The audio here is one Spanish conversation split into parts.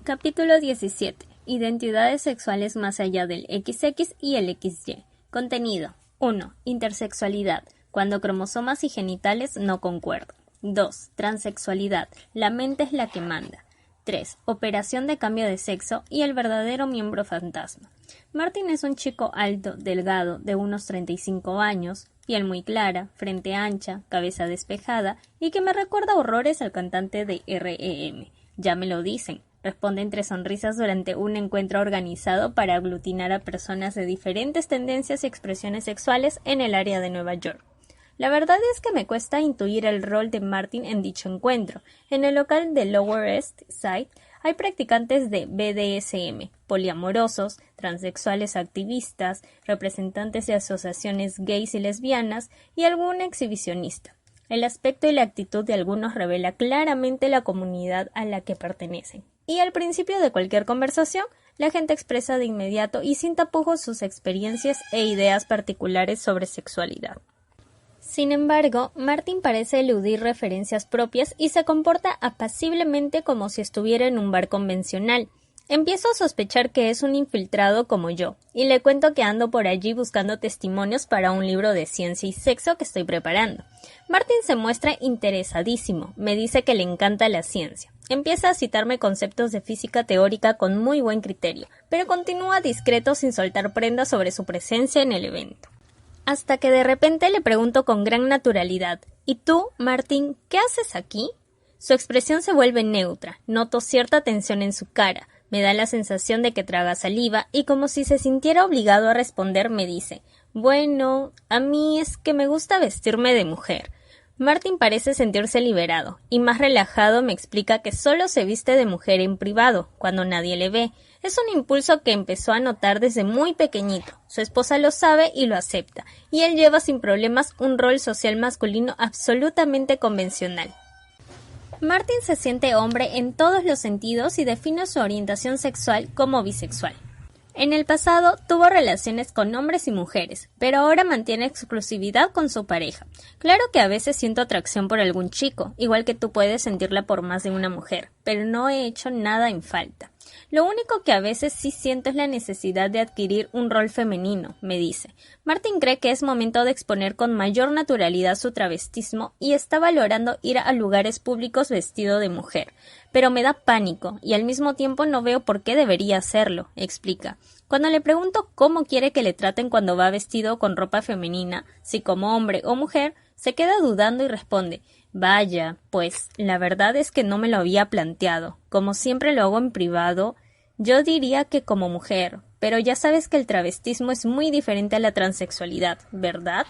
Capítulo 17. Identidades sexuales más allá del XX y el XY. Contenido. 1. Intersexualidad, cuando cromosomas y genitales no concuerdan. 2. Transexualidad, la mente es la que manda. 3. Operación de cambio de sexo y el verdadero miembro fantasma. Martin es un chico alto, delgado, de unos 35 años, piel muy clara, frente ancha, cabeza despejada y que me recuerda horrores al cantante de R.E.M. Ya me lo dicen. Responde entre sonrisas durante un encuentro organizado para aglutinar a personas de diferentes tendencias y expresiones sexuales en el área de Nueva York. La verdad es que me cuesta intuir el rol de Martin en dicho encuentro. En el local de Lower East Side hay practicantes de BDSM, poliamorosos, transexuales activistas, representantes de asociaciones gays y lesbianas y algún exhibicionista. El aspecto y la actitud de algunos revela claramente la comunidad a la que pertenecen. Y al principio de cualquier conversación, la gente expresa de inmediato y sin tapujos sus experiencias e ideas particulares sobre sexualidad. Sin embargo, Martin parece eludir referencias propias y se comporta apaciblemente como si estuviera en un bar convencional. Empiezo a sospechar que es un infiltrado como yo, y le cuento que ando por allí buscando testimonios para un libro de ciencia y sexo que estoy preparando. Martin se muestra interesadísimo, me dice que le encanta la ciencia. Empieza a citarme conceptos de física teórica con muy buen criterio, pero continúa discreto sin soltar prendas sobre su presencia en el evento. Hasta que de repente le pregunto con gran naturalidad, ¿y tú, Martin, qué haces aquí? Su expresión se vuelve neutra, noto cierta tensión en su cara. Me da la sensación de que traga saliva y como si se sintiera obligado a responder me dice, bueno, a mí es que me gusta vestirme de mujer. Martin parece sentirse liberado y más relajado me explica que solo se viste de mujer en privado, cuando nadie le ve. Es un impulso que empezó a notar desde muy pequeñito. Su esposa lo sabe y lo acepta, y él lleva sin problemas un rol social masculino absolutamente convencional. Martin se siente hombre en todos los sentidos y define su orientación sexual como bisexual. En el pasado tuvo relaciones con hombres y mujeres, pero ahora mantiene exclusividad con su pareja. Claro que a veces siento atracción por algún chico, igual que tú puedes sentirla por más de una mujer, pero no he hecho nada en falta. Lo único que a veces sí siento es la necesidad de adquirir un rol femenino, me dice. Martin cree que es momento de exponer con mayor naturalidad su travestismo y está valorando ir a lugares públicos vestido de mujer. Pero me da pánico y al mismo tiempo no veo por qué debería hacerlo, explica. Cuando le pregunto cómo quiere que le traten cuando va vestido con ropa femenina, si como hombre o mujer, se queda dudando y responde, vaya, pues la verdad es que no me lo había planteado. Como siempre lo hago en privado, yo diría que como mujer, pero ya sabes que el travestismo es muy diferente a la transexualidad, ¿verdad?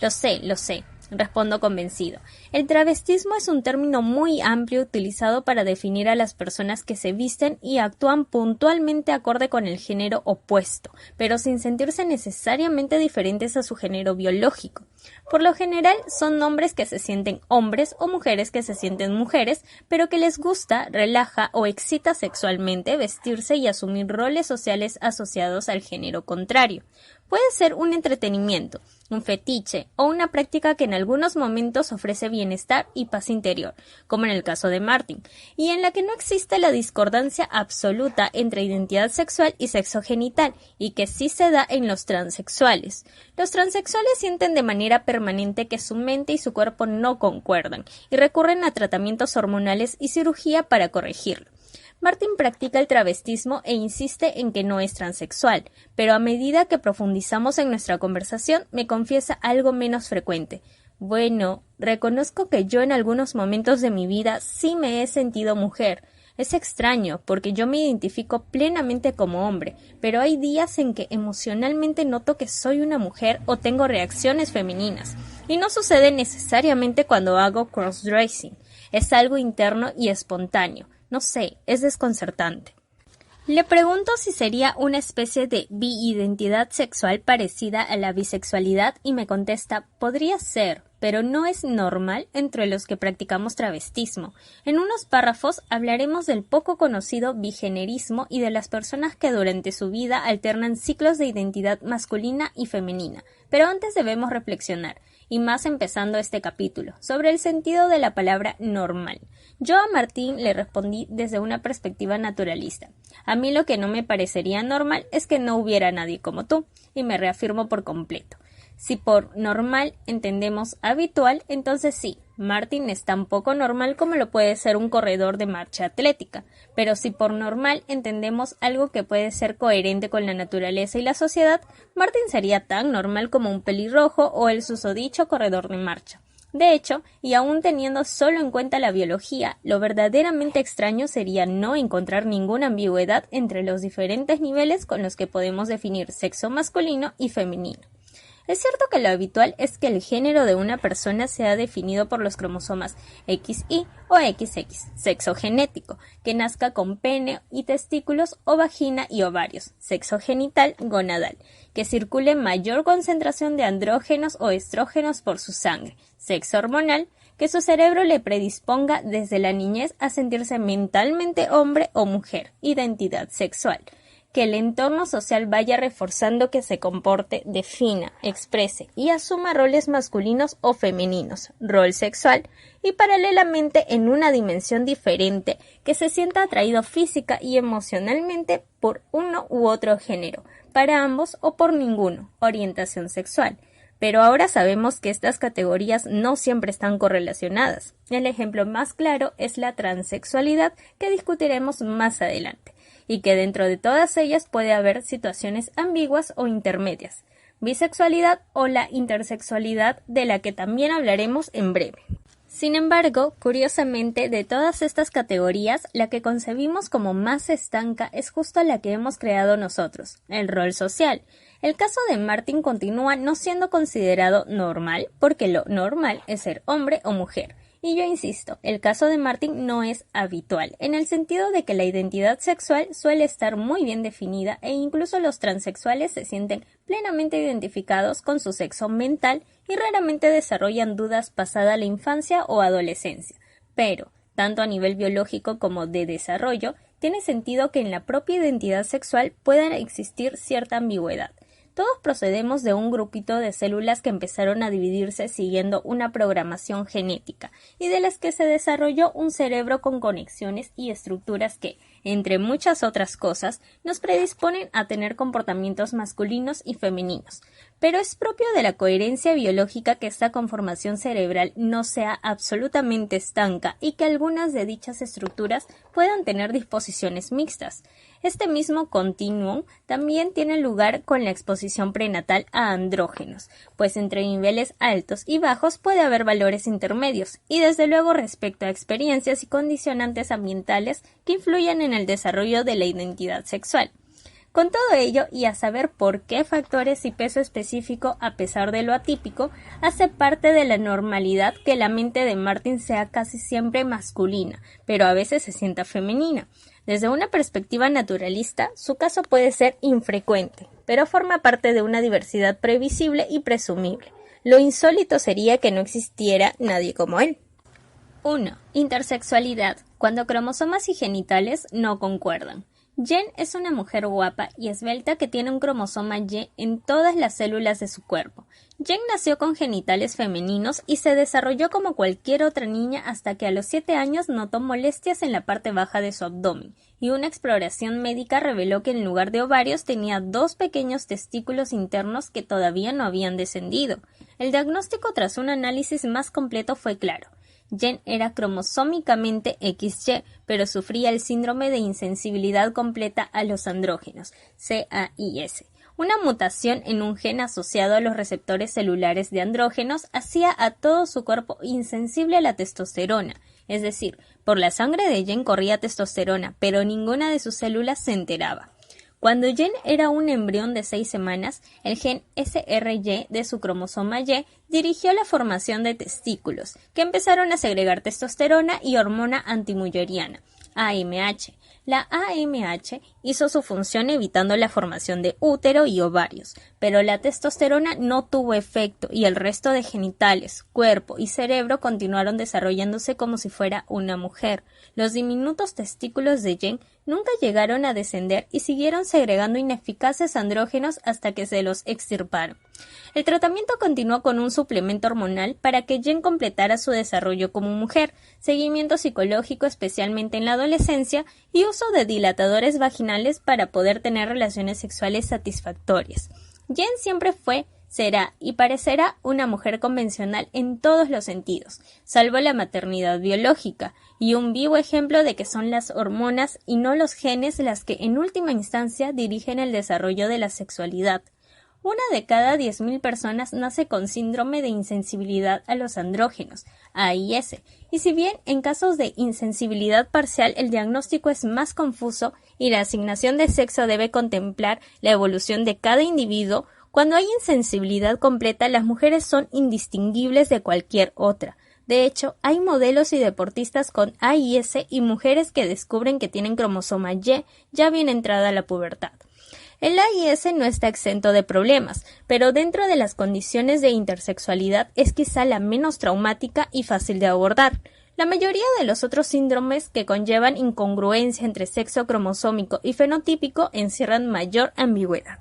Lo sé, respondo convencido. El travestismo es un término muy amplio utilizado para definir a las personas que se visten y actúan puntualmente acorde con el género opuesto, pero sin sentirse necesariamente diferentes a su género biológico. Por lo general son hombres que se sienten hombres o mujeres que se sienten mujeres, pero que les gusta, relaja o excita sexualmente vestirse y asumir roles sociales asociados al género contrario. Puede ser un entretenimiento, un fetiche o una práctica que en algunos momentos ofrece bienestar y paz interior, como en el caso de Martin, y en la que no existe la discordancia absoluta entre identidad sexual y sexo genital, y que sí se da en los transexuales. Los transexuales sienten de manera permanente que su mente y su cuerpo no concuerdan, y recurren a tratamientos hormonales y cirugía para corregirlo. Martin practica el travestismo e insiste en que no es transexual, pero a medida que profundizamos en nuestra conversación me confiesa algo menos frecuente. Bueno, reconozco que yo en algunos momentos de mi vida sí me he sentido mujer. Es extraño, porque yo me identifico plenamente como hombre, pero hay días en que emocionalmente noto que soy una mujer o tengo reacciones femeninas, y no sucede necesariamente cuando hago crossdressing. Es algo interno y espontáneo. No sé, es desconcertante. Le pregunto si sería una especie de bi-identidad sexual parecida a la bisexualidad y me contesta, podría ser, pero no es normal entre los que practicamos travestismo. En unos párrafos hablaremos del poco conocido bigenerismo y de las personas que durante su vida alternan ciclos de identidad masculina y femenina. Pero antes debemos reflexionar. y más empezando este capítulo, sobre el sentido de la palabra normal. Yo a Martín le respondí desde una perspectiva naturalista. A mí lo que no me parecería normal es que no hubiera nadie como tú, y me reafirmo por completo. Si por normal entendemos habitual, entonces sí, Martín es tan poco normal como lo puede ser un corredor de marcha atlética, pero si por normal entendemos algo que puede ser coherente con la naturaleza y la sociedad, Martín sería tan normal como un pelirrojo o el susodicho corredor de marcha. De hecho, y aún teniendo solo en cuenta la biología, lo verdaderamente extraño sería no encontrar ninguna ambigüedad entre los diferentes niveles con los que podemos definir sexo masculino y femenino. Es cierto que lo habitual es que el género de una persona sea definido por los cromosomas XY o XX, sexo genético, que nazca con pene y testículos o vagina y ovarios, sexo genital gonadal, que circule mayor concentración de andrógenos o estrógenos por su sangre, sexo hormonal, que su cerebro le predisponga desde la niñez a sentirse mentalmente hombre o mujer, identidad sexual, que el entorno social vaya reforzando que se comporte, defina, exprese y asuma roles masculinos o femeninos, rol sexual, y paralelamente en una dimensión diferente, que se sienta atraído física y emocionalmente por uno u otro género, para ambos o por ninguno, orientación sexual. Pero ahora sabemos que estas categorías no siempre están correlacionadas. El ejemplo más claro es la transexualidad, que discutiremos más adelante, y que dentro de todas ellas puede haber situaciones ambiguas o intermedias, bisexualidad o la intersexualidad, de la que también hablaremos en breve. Sin embargo, curiosamente, de todas estas categorías, la que concebimos como más estanca es justo la que hemos creado nosotros, el rol social. El caso de Martín continúa no siendo considerado normal, porque lo normal es ser hombre o mujer. Y yo insisto, el caso de Martín no es habitual, en el sentido de que la identidad sexual suele estar muy bien definida e incluso los transexuales se sienten plenamente identificados con su sexo mental y raramente desarrollan dudas pasada la infancia o adolescencia. Pero, tanto a nivel biológico como de desarrollo, tiene sentido que en la propia identidad sexual pueda existir cierta ambigüedad. Todos procedemos de un grupito de células que empezaron a dividirse siguiendo una programación genética y de las que se desarrolló un cerebro con conexiones y estructuras que, entre muchas otras cosas, nos predisponen a tener comportamientos masculinos y femeninos. Pero es propio de la coherencia biológica que esta conformación cerebral no sea absolutamente estanca y que algunas de dichas estructuras puedan tener disposiciones mixtas. Este mismo continuum también tiene lugar con la exposición prenatal a andrógenos, pues entre niveles altos y bajos puede haber valores intermedios, y desde luego respecto a experiencias y condicionantes ambientales que influyen en el desarrollo de la identidad sexual. Con todo ello, y a saber por qué factores y peso específico, a pesar de lo atípico, hace parte de la normalidad que la mente de Martín sea casi siempre masculina, pero a veces se sienta femenina. Desde una perspectiva naturalista, su caso puede ser infrecuente, pero forma parte de una diversidad previsible y presumible. Lo insólito sería que no existiera nadie como él. 1. Intersexualidad, cuando cromosomas y genitales no concuerdan. Jen es una mujer guapa y esbelta que tiene un cromosoma Y en todas las células de su cuerpo. Jen nació con genitales femeninos y se desarrolló como cualquier otra niña hasta que a los 7 años notó molestias en la parte baja de su abdomen, y una exploración médica reveló que en lugar de ovarios tenía 2 pequeños testículos internos que todavía no habían descendido. El diagnóstico tras un análisis más completo fue claro. Jen era cromosómicamente XY, pero sufría el síndrome de insensibilidad completa a los andrógenos, CAIS. Una mutación en un gen asociado a los receptores celulares de andrógenos hacía a todo su cuerpo insensible a la testosterona, es decir, por la sangre de Jen corría testosterona, pero ninguna de sus células se enteraba. Cuando Jen era un embrión de 6 semanas, el gen SRY de su cromosoma Y dirigió la formación de testículos, que empezaron a segregar testosterona y hormona antimulleriana, AMH. La AMH hizo su función evitando la formación de útero y ovarios, pero la testosterona no tuvo efecto y el resto de genitales, cuerpo y cerebro continuaron desarrollándose como si fuera una mujer. Los diminutos testículos de Jen nunca llegaron a descender y siguieron segregando ineficaces andrógenos hasta que se los extirparon. El tratamiento continuó con un suplemento hormonal para que Jen completara su desarrollo como mujer, seguimiento psicológico especialmente en la adolescencia y uso de dilatadores vaginales para poder tener relaciones sexuales satisfactorias. Jen siempre fue, será y parecerá una mujer convencional en todos los sentidos, salvo la maternidad biológica, y un vivo ejemplo de que son las hormonas y no los genes las que en última instancia dirigen el desarrollo de la sexualidad. Una de cada 10.000 personas nace con síndrome de insensibilidad a los andrógenos, AIS, y si bien en casos de insensibilidad parcial el diagnóstico es más confuso y la asignación de sexo debe contemplar la evolución de cada individuo, cuando hay insensibilidad completa las mujeres son indistinguibles de cualquier otra. De hecho, hay modelos y deportistas con AIS y mujeres que descubren que tienen cromosoma Y ya bien entrada la pubertad. El AIS no está exento de problemas, pero dentro de las condiciones de intersexualidad es quizá la menos traumática y fácil de abordar. La mayoría de los otros síndromes que conllevan incongruencia entre sexo cromosómico y fenotípico encierran mayor ambigüedad.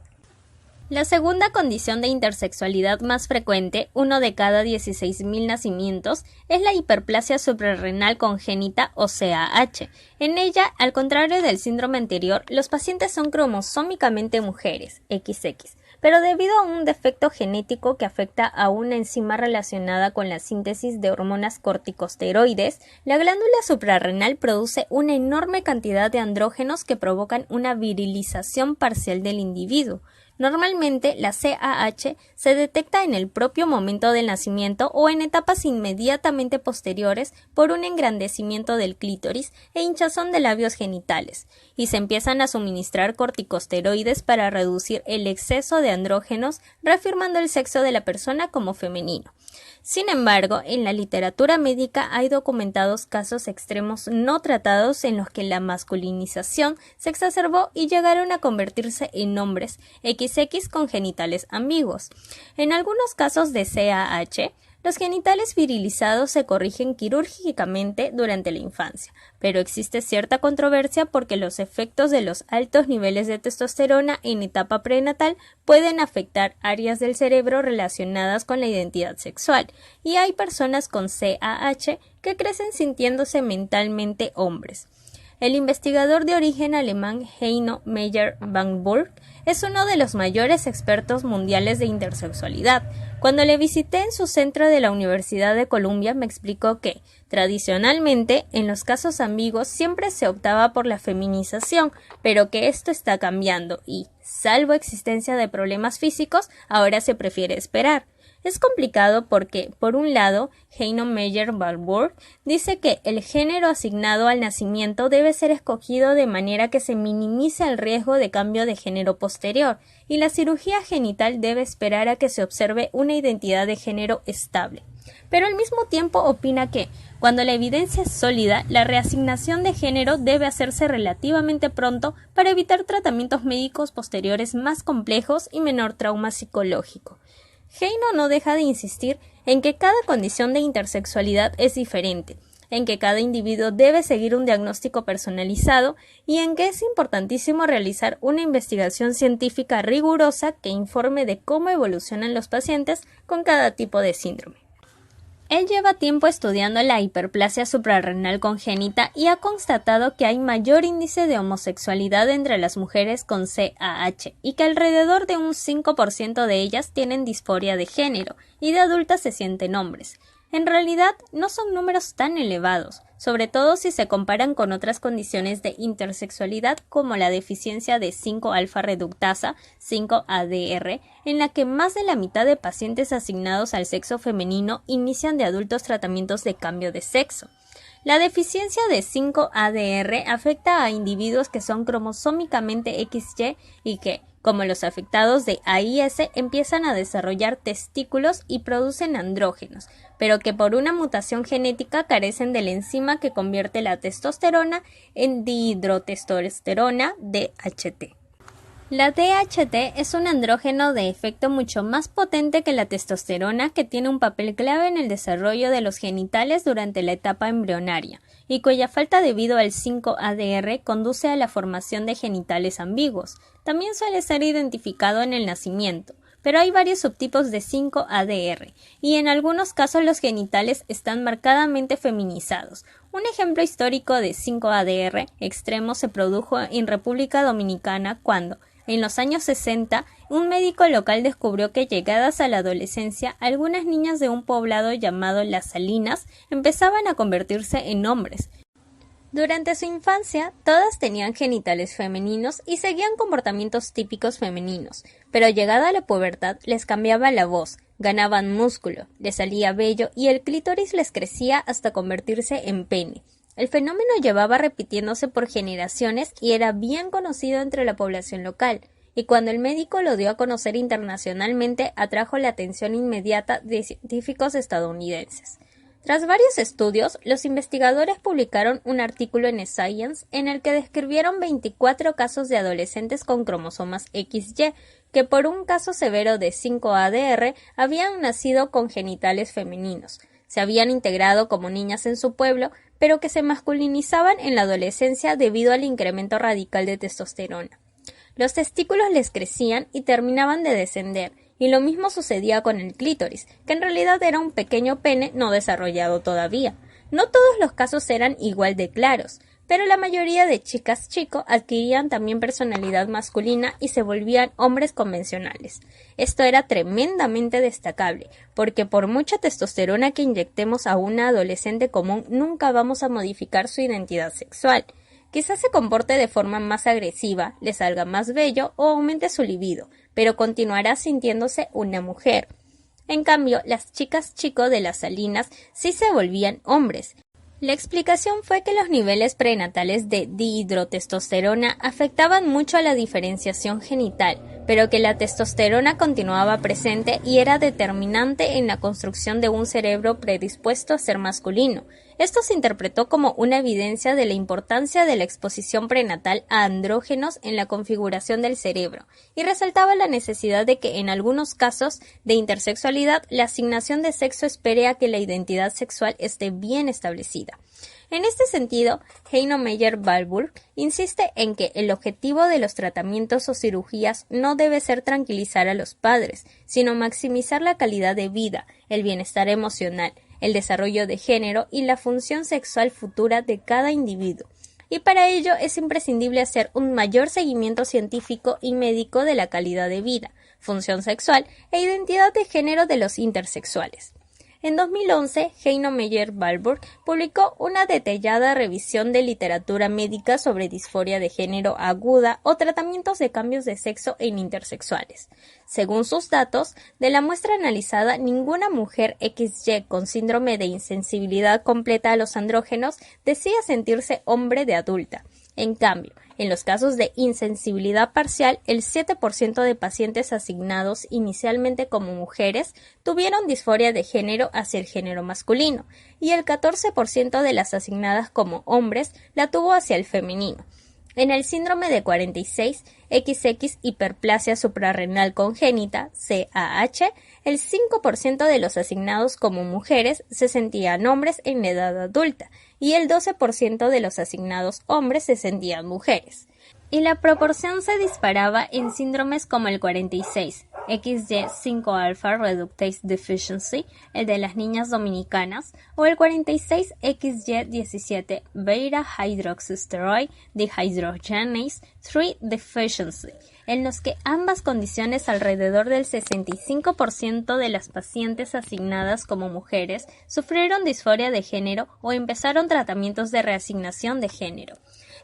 La segunda condición de intersexualidad más frecuente, uno de cada 16.000 nacimientos, es la hiperplasia suprarrenal congénita o CAH. En ella, al contrario del síndrome anterior, los pacientes son cromosómicamente mujeres, XX, pero debido a un defecto genético que afecta a una enzima relacionada con la síntesis de hormonas corticosteroides, la glándula suprarrenal produce una enorme cantidad de andrógenos que provocan una virilización parcial del individuo. Normalmente, la CAH se detecta en el propio momento del nacimiento o en etapas inmediatamente posteriores por un engrandecimiento del clítoris e hinchazón de labios genitales, y se empiezan a suministrar corticosteroides para reducir el exceso de andrógenos, reafirmando el sexo de la persona como femenino. Sin embargo, en la literatura médica hay documentados casos extremos no tratados en los que la masculinización se exacerbó y llegaron a convertirse en hombres XX con genitales ambiguos. En algunos casos de CAH, los genitales virilizados se corrigen quirúrgicamente durante la infancia, pero existe cierta controversia porque los efectos de los altos niveles de testosterona en etapa prenatal pueden afectar áreas del cerebro relacionadas con la identidad sexual, y hay personas con CAH que crecen sintiéndose mentalmente hombres. El investigador de origen alemán Heino Meyer-Bangburg es uno de los mayores expertos mundiales de intersexualidad. Cuando le visité en su centro de la Universidad de Columbia me explicó que, tradicionalmente, en los casos ambiguos siempre se optaba por la feminización, pero que esto está cambiando y, salvo existencia de problemas físicos, ahora se prefiere esperar. Es complicado porque, por un lado, Heino Meyer-Bangburg dice que el género asignado al nacimiento debe ser escogido de manera que se minimice el riesgo de cambio de género posterior, y la cirugía genital debe esperar a que se observe una identidad de género estable. Pero al mismo tiempo opina que, cuando la evidencia es sólida, la reasignación de género debe hacerse relativamente pronto para evitar tratamientos médicos posteriores más complejos y menor trauma psicológico. Heino no deja de insistir en que cada condición de intersexualidad es diferente, en que cada individuo debe seguir un diagnóstico personalizado y en que es importantísimo realizar una investigación científica rigurosa que informe de cómo evolucionan los pacientes con cada tipo de síndrome. Él lleva tiempo estudiando la hiperplasia suprarrenal congénita y ha constatado que hay mayor índice de homosexualidad entre las mujeres con CAH y que alrededor de un 5% de ellas tienen disforia de género y de adultas se sienten hombres. En realidad, no son números tan elevados, sobre todo si se comparan con otras condiciones de intersexualidad como la deficiencia de 5-alfa reductasa, 5-ADR, en la que más de la mitad de pacientes asignados al sexo femenino inician de adultos tratamientos de cambio de sexo. La deficiencia de 5-ADR afecta a individuos que son cromosómicamente XY y que, como los afectados de AIS, empiezan a desarrollar testículos y producen andrógenos, pero que por una mutación genética carecen de la enzima que convierte la testosterona en dihidrotestosterona DHT. La DHT es un andrógeno de efecto mucho más potente que la testosterona, que tiene un papel clave en el desarrollo de los genitales durante la etapa embrionaria, y cuya falta debido al 5-ADR conduce a la formación de genitales ambiguos. También suele ser identificado en el nacimiento, pero hay varios subtipos de 5-ADR, y en algunos casos los genitales están marcadamente feminizados. Un ejemplo histórico de 5-ADR extremo se produjo en República Dominicana cuando, en los años 60, un médico local descubrió que llegadas a la adolescencia, algunas niñas de un poblado llamado Las Salinas empezaban a convertirse en hombres. Durante su infancia, todas tenían genitales femeninos y seguían comportamientos típicos femeninos, pero llegada la pubertad les cambiaba la voz, ganaban músculo, les salía vello y el clítoris les crecía hasta convertirse en pene. El fenómeno llevaba repitiéndose por generaciones y era bien conocido entre la población local, y cuando el médico lo dio a conocer internacionalmente atrajo la atención inmediata de científicos estadounidenses. Tras varios estudios, los investigadores publicaron un artículo en Science en el que describieron 24 casos de adolescentes con cromosomas XY que por un caso severo de 5-ADR habían nacido con genitales femeninos, se habían integrado como niñas en su pueblo, pero que se masculinizaban en la adolescencia debido al incremento radical de testosterona. Los testículos les crecían y terminaban de descender, y lo mismo sucedía con el clítoris, que en realidad era un pequeño pene no desarrollado todavía. No todos los casos eran igual de claros, pero la mayoría de chicas chico adquirían también personalidad masculina y se volvían hombres convencionales. Esto era tremendamente destacable, porque por mucha testosterona que inyectemos a una adolescente común nunca vamos a modificar su identidad sexual. Quizás se comporte de forma más agresiva, le salga más vello o aumente su libido, pero continuará sintiéndose una mujer. En cambio, las chicas chico de Las Salinas sí se volvían hombres. La explicación fue que los niveles prenatales de dihidrotestosterona afectaban mucho a la diferenciación genital, pero que la testosterona continuaba presente y era determinante en la construcción de un cerebro predispuesto a ser masculino. Esto se interpretó como una evidencia de la importancia de la exposición prenatal a andrógenos en la configuración del cerebro, y resaltaba la necesidad de que en algunos casos de intersexualidad la asignación de sexo espere a que la identidad sexual esté bien establecida. En este sentido, Heino Meyer-Walburg insiste en que el objetivo de los tratamientos o cirugías no debe ser tranquilizar a los padres, sino maximizar la calidad de vida, el bienestar emocional, el desarrollo de género y la función sexual futura de cada individuo. Y para ello es imprescindible hacer un mayor seguimiento científico y médico de la calidad de vida, función sexual e identidad de género de los intersexuales. En 2011, Heino Meyer-Walburg publicó una detallada revisión de literatura médica sobre disforia de género aguda o tratamientos de cambios de sexo en intersexuales. Según sus datos, de la muestra analizada, ninguna mujer XY con síndrome de insensibilidad completa a los andrógenos decía sentirse hombre de adulta. En cambio, en los casos de insensibilidad parcial, el 7% de pacientes asignados inicialmente como mujeres tuvieron disforia de género hacia el género masculino, y el 14% de las asignadas como hombres la tuvo hacia el femenino. En el síndrome de 46, XX hiperplasia suprarrenal congénita, CAH, el 5% de los asignados como mujeres se sentían hombres en edad adulta y el 12% de los asignados hombres se sentían mujeres. Y la proporción se disparaba en síndromes como el 46, XY5-alpha reductase deficiency, el de las niñas dominicanas, o el 46 XY17 beta hydroxysteroid dehydrogenase 3 deficiency, en los que ambas condiciones alrededor del 65% de las pacientes asignadas como mujeres sufrieron disforia de género o empezaron tratamientos de reasignación de género.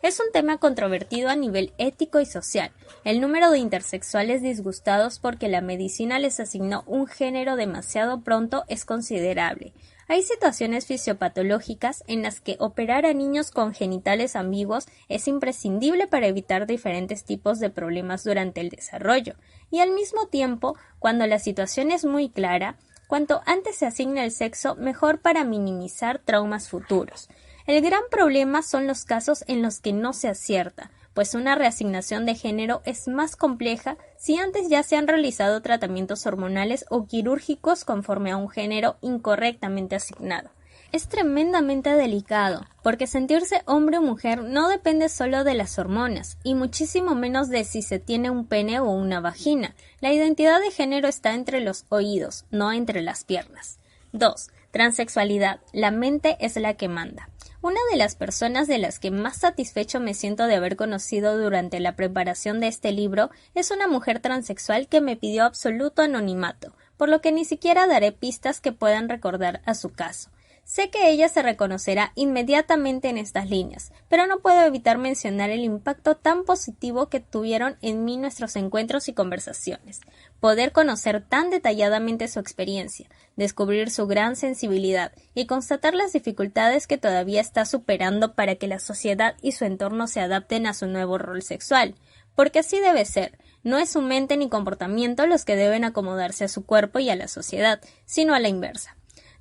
Es un tema controvertido a nivel ético y social. El número de intersexuales disgustados porque la medicina les asignó un género demasiado pronto es considerable. Hay situaciones fisiopatológicas en las que operar a niños con genitales ambiguos es imprescindible para evitar diferentes tipos de problemas durante el desarrollo, y al mismo tiempo, cuando la situación es muy clara, cuanto antes se asigne el sexo, mejor para minimizar traumas futuros. El gran problema son los casos en los que no se acierta, pues una reasignación de género es más compleja si antes ya se han realizado tratamientos hormonales o quirúrgicos conforme a un género incorrectamente asignado. Es tremendamente delicado, porque sentirse hombre o mujer no depende solo de las hormonas, y muchísimo menos de si se tiene un pene o una vagina. La identidad de género está entre los oídos, no entre las piernas. 2. Transexualidad. La mente es la que manda. Una de las personas de las que más satisfecho me siento de haber conocido durante la preparación de este libro es una mujer transexual que me pidió absoluto anonimato, por lo que ni siquiera daré pistas que puedan recordar a su caso. Sé que ella se reconocerá inmediatamente en estas líneas, pero no puedo evitar mencionar el impacto tan positivo que tuvieron en mí nuestros encuentros y conversaciones. Poder conocer tan detalladamente su experiencia, descubrir su gran sensibilidad y constatar las dificultades que todavía está superando para que la sociedad y su entorno se adapten a su nuevo rol sexual. Porque así debe ser. No es su mente ni comportamiento los que deben acomodarse a su cuerpo y a la sociedad, sino a la inversa.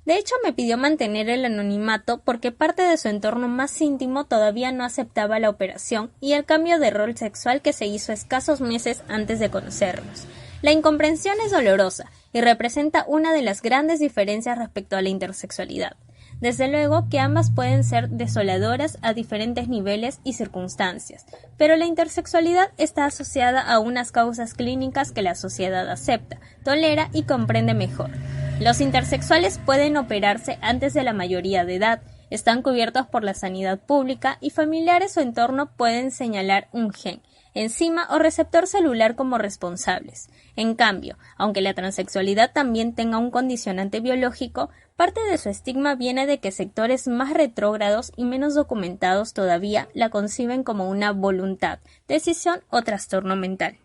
De hecho, me pidió mantener el anonimato porque parte de su entorno más íntimo todavía no aceptaba la operación y el cambio de rol sexual que se hizo escasos meses antes de conocernos. La incomprensión es dolorosa y representa una de las grandes diferencias respecto a la intersexualidad. Desde luego que ambas pueden ser desoladoras a diferentes niveles y circunstancias, pero la intersexualidad está asociada a unas causas clínicas que la sociedad acepta, tolera y comprende mejor. Los intersexuales pueden operarse antes de la mayoría de edad, están cubiertos por la sanidad pública y familiares o entorno pueden señalar un gen, enzima o receptor celular como responsables. En cambio, aunque la transexualidad también tenga un condicionante biológico, parte de su estigma viene de que sectores más retrógrados y menos documentados todavía la conciben como una voluntad, decisión o trastorno mental.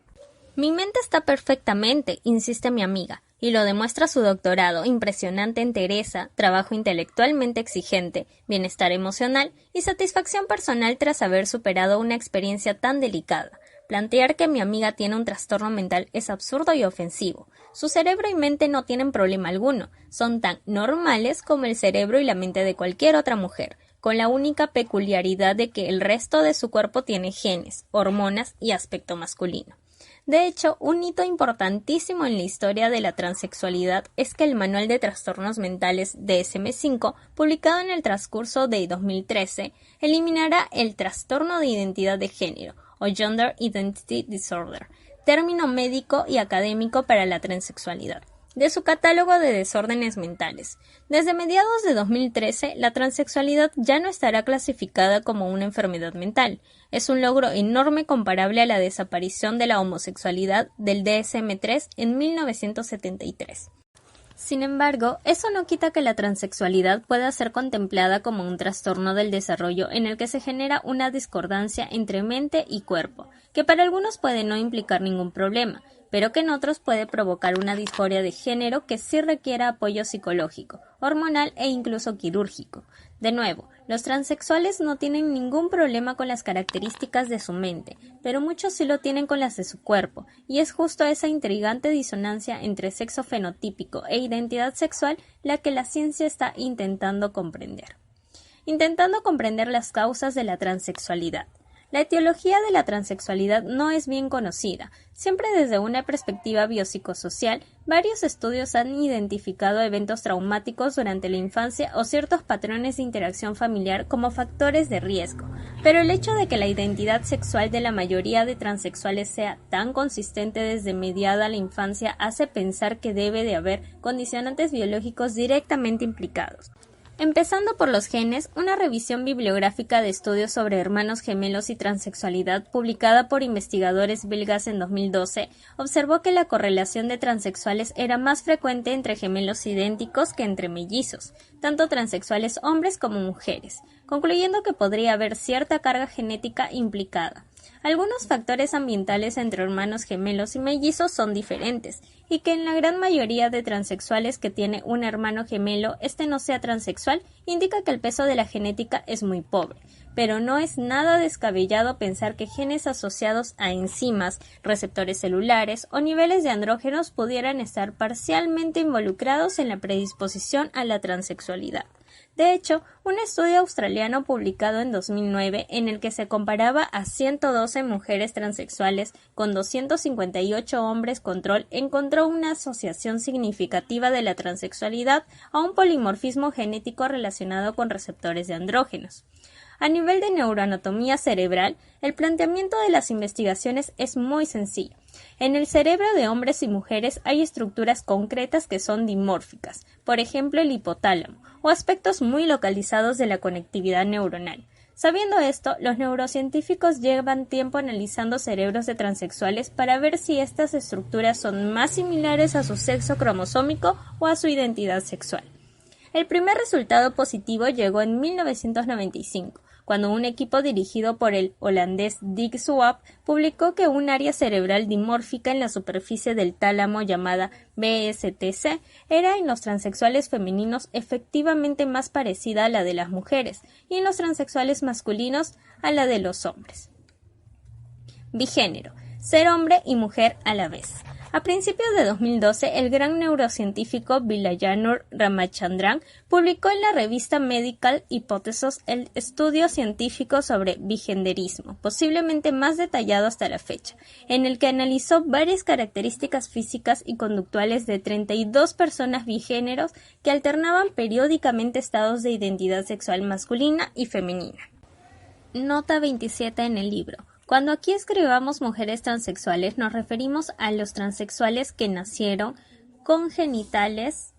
Mi mente está perfectamente, insiste mi amiga, y lo demuestra su doctorado, impresionante entereza, trabajo intelectualmente exigente, bienestar emocional y satisfacción personal tras haber superado una experiencia tan delicada. Plantear que mi amiga tiene un trastorno mental es absurdo y ofensivo. Su cerebro y mente no tienen problema alguno, son tan normales como el cerebro y la mente de cualquier otra mujer, con la única peculiaridad de que el resto de su cuerpo tiene genes, hormonas y aspecto masculino. De hecho, un hito importantísimo en la historia de la transexualidad es que el Manual de Trastornos Mentales DSM-5, publicado en el transcurso de 2013, eliminará el trastorno de identidad de género, o Gender Identity Disorder, término médico y académico para la transexualidad, de su catálogo de desórdenes mentales. Desde mediados de 2013, la transexualidad ya no estará clasificada como una enfermedad mental. Es un logro enorme comparable a la desaparición de la homosexualidad del DSM-3 en 1973. Sin embargo, eso no quita que la transexualidad pueda ser contemplada como un trastorno del desarrollo en el que se genera una discordancia entre mente y cuerpo, que para algunos puede no implicar ningún problema, pero que en otros puede provocar una disforia de género que sí requiera apoyo psicológico, hormonal e incluso quirúrgico. De nuevo, los transexuales no tienen ningún problema con las características de su mente, pero muchos sí lo tienen con las de su cuerpo, y es justo esa intrigante disonancia entre sexo fenotípico e identidad sexual la que la ciencia está intentando comprender. Intentando comprender las causas de la transexualidad. La etiología de la transexualidad no es bien conocida. Siempre desde una perspectiva biopsicosocial, varios estudios han identificado eventos traumáticos durante la infancia o ciertos patrones de interacción familiar como factores de riesgo, pero el hecho de que la identidad sexual de la mayoría de transexuales sea tan consistente desde mediada la infancia hace pensar que debe de haber condicionantes biológicos directamente implicados. Empezando por los genes, una revisión bibliográfica de estudios sobre hermanos gemelos y transexualidad publicada por investigadores belgas en 2012 observó que la correlación de transexuales era más frecuente entre gemelos idénticos que entre mellizos, tanto transexuales hombres como mujeres, concluyendo que podría haber cierta carga genética implicada. Algunos factores ambientales entre hermanos gemelos y mellizos son diferentes, y que en la gran mayoría de transexuales que tiene un hermano gemelo este no sea transexual indica que el peso de la genética es muy pobre, pero no es nada descabellado pensar que genes asociados a enzimas, receptores celulares o niveles de andrógenos pudieran estar parcialmente involucrados en la predisposición a la transexualidad. De hecho, un estudio australiano publicado en 2009 en el que se comparaba a 112 mujeres transexuales con 258 hombres control encontró una asociación significativa de la transexualidad a un polimorfismo genético relacionado con receptores de andrógenos. A nivel de neuroanatomía cerebral, el planteamiento de las investigaciones es muy sencillo. En el cerebro de hombres y mujeres hay estructuras concretas que son dimórficas, por ejemplo el hipotálamo, o aspectos muy localizados de la conectividad neuronal. Sabiendo esto, los neurocientíficos llevan tiempo analizando cerebros de transexuales para ver si estas estructuras son más similares a su sexo cromosómico o a su identidad sexual. El primer resultado positivo llegó en 1995, cuando un equipo dirigido por el holandés Dick Swaap publicó que un área cerebral dimórfica en la superficie del tálamo llamada BSTC era en los transexuales femeninos efectivamente más parecida a la de las mujeres y en los transexuales masculinos a la de los hombres. Bigénero: ser hombre y mujer a la vez. A principios de 2012, el gran neurocientífico Vilayanur Ramachandran publicó en la revista Medical Hypothesis el estudio científico sobre bigenderismo, posiblemente más detallado hasta la fecha, en el que analizó varias características físicas y conductuales de 32 personas bigéneros que alternaban periódicamente estados de identidad sexual masculina y femenina. Nota 27 en el libro. Cuando aquí escribamos mujeres transexuales, nos referimos a los transexuales que nacieron con genitales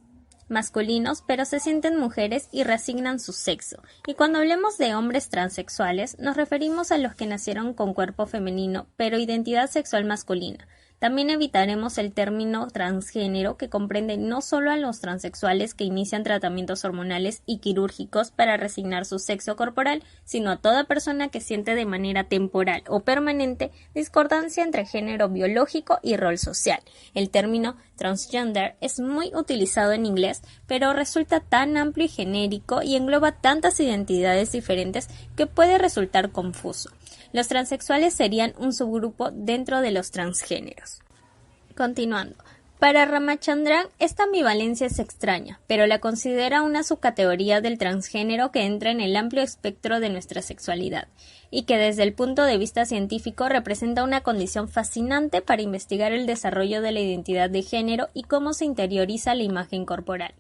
masculinos, pero se sienten mujeres y reasignan su sexo. Y cuando hablemos de hombres transexuales, nos referimos a los que nacieron con cuerpo femenino, pero identidad sexual masculina. También evitaremos el término transgénero, que comprende no solo a los transexuales que inician tratamientos hormonales y quirúrgicos para resignar su sexo corporal, sino a toda persona que siente de manera temporal o permanente discordancia entre género biológico y rol social. El término transgender es muy utilizado en inglés, pero resulta tan amplio y genérico y engloba tantas identidades diferentes que puede resultar confuso. Los transexuales serían un subgrupo dentro de los transgéneros. Continuando. Para Ramachandran, esta ambivalencia es extraña, pero la considera una subcategoría del transgénero que entra en el amplio espectro de nuestra sexualidad, y que desde el punto de vista científico representa una condición fascinante para investigar el desarrollo de la identidad de género y cómo se interioriza la imagen corporal.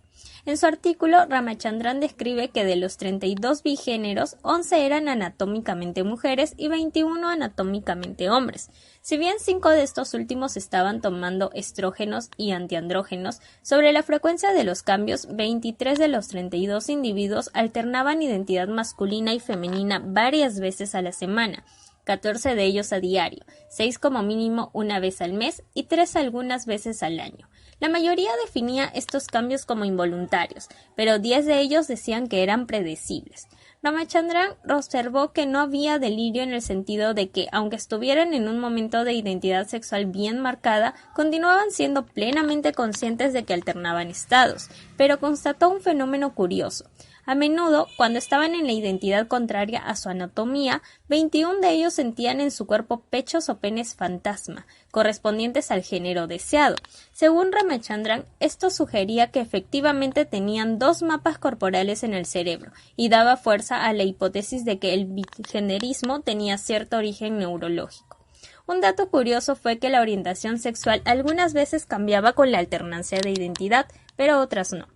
En su artículo, Ramachandran describe que de los 32 bigéneros, 11 eran anatómicamente mujeres y 21 anatómicamente hombres. Si bien 5 de estos últimos estaban tomando estrógenos y antiandrógenos, sobre la frecuencia de los cambios, 23 de los 32 individuos alternaban identidad masculina y femenina varias veces a la semana, 14 de ellos a diario, 6 como mínimo una vez al mes y 3 algunas veces al año. La mayoría definía estos cambios como involuntarios, pero 10 de ellos decían que eran predecibles. Ramachandran observó que no había delirio en el sentido de que, aunque estuvieran en un momento de identidad sexual bien marcada, continuaban siendo plenamente conscientes de que alternaban estados, pero constató un fenómeno curioso. A menudo, cuando estaban en la identidad contraria a su anatomía, 21 de ellos sentían en su cuerpo pechos o penes fantasma, correspondientes al género deseado. Según Ramachandran, esto sugería que efectivamente tenían 2 mapas corporales en el cerebro, y daba fuerza a la hipótesis de que el bigenerismo tenía cierto origen neurológico. Un dato curioso fue que la orientación sexual algunas veces cambiaba con la alternancia de identidad, pero otras no.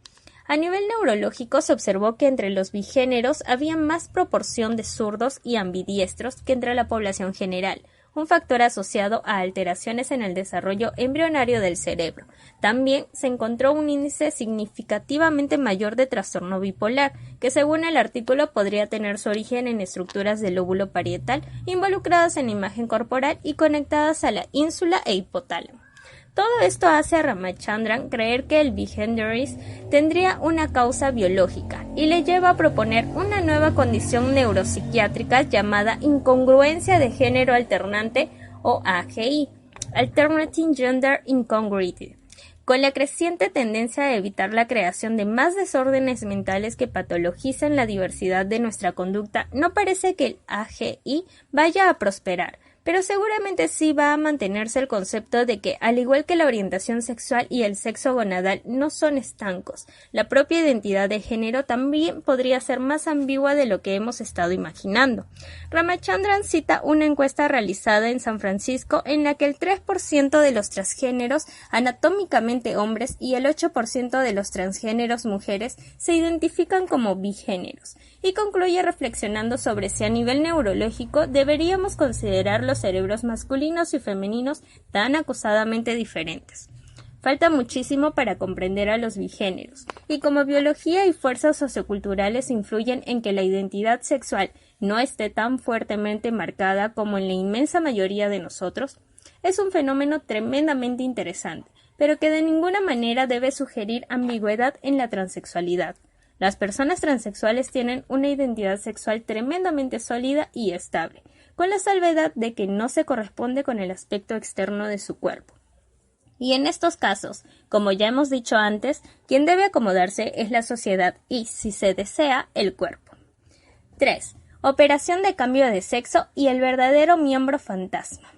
A nivel neurológico se observó que entre los bigéneros había más proporción de zurdos y ambidiestros que entre la población general, un factor asociado a alteraciones en el desarrollo embrionario del cerebro. También se encontró un índice significativamente mayor de trastorno bipolar, que según el artículo podría tener su origen en estructuras del lóbulo parietal involucradas en la imagen corporal y conectadas a la ínsula e hipotálamo. Todo esto hace a Ramachandran creer que el bigenderismo tendría una causa biológica y le lleva a proponer una nueva condición neuropsiquiátrica llamada incongruencia de género alternante o AGI, Alternating Gender Incongruity, con la creciente tendencia a evitar la creación de más desórdenes mentales que patologizan la diversidad de nuestra conducta. No parece que el AGI vaya a prosperar, pero seguramente sí va a mantenerse el concepto de que, al igual que la orientación sexual y el sexo gonadal no son estancos, la propia identidad de género también podría ser más ambigua de lo que hemos estado imaginando. Ramachandran cita una encuesta realizada en San Francisco en la que el 3% de los transgéneros anatómicamente hombres y el 8% de los transgéneros mujeres se identifican como bigéneros, y concluye reflexionando sobre si a nivel neurológico deberíamos considerar los cerebros masculinos y femeninos tan acusadamente diferentes. Falta muchísimo para comprender a los bigéneros, y como biología y fuerzas socioculturales influyen en que la identidad sexual no esté tan fuertemente marcada como en la inmensa mayoría de nosotros, es un fenómeno tremendamente interesante, pero que de ninguna manera debe sugerir ambigüedad en la transexualidad. Las personas transexuales tienen una identidad sexual tremendamente sólida y estable, con la salvedad de que no se corresponde con el aspecto externo de su cuerpo. Y en estos casos, como ya hemos dicho antes, quien debe acomodarse es la sociedad y, si se desea, el cuerpo. 3. Operación de cambio de sexo y el verdadero miembro fantasma.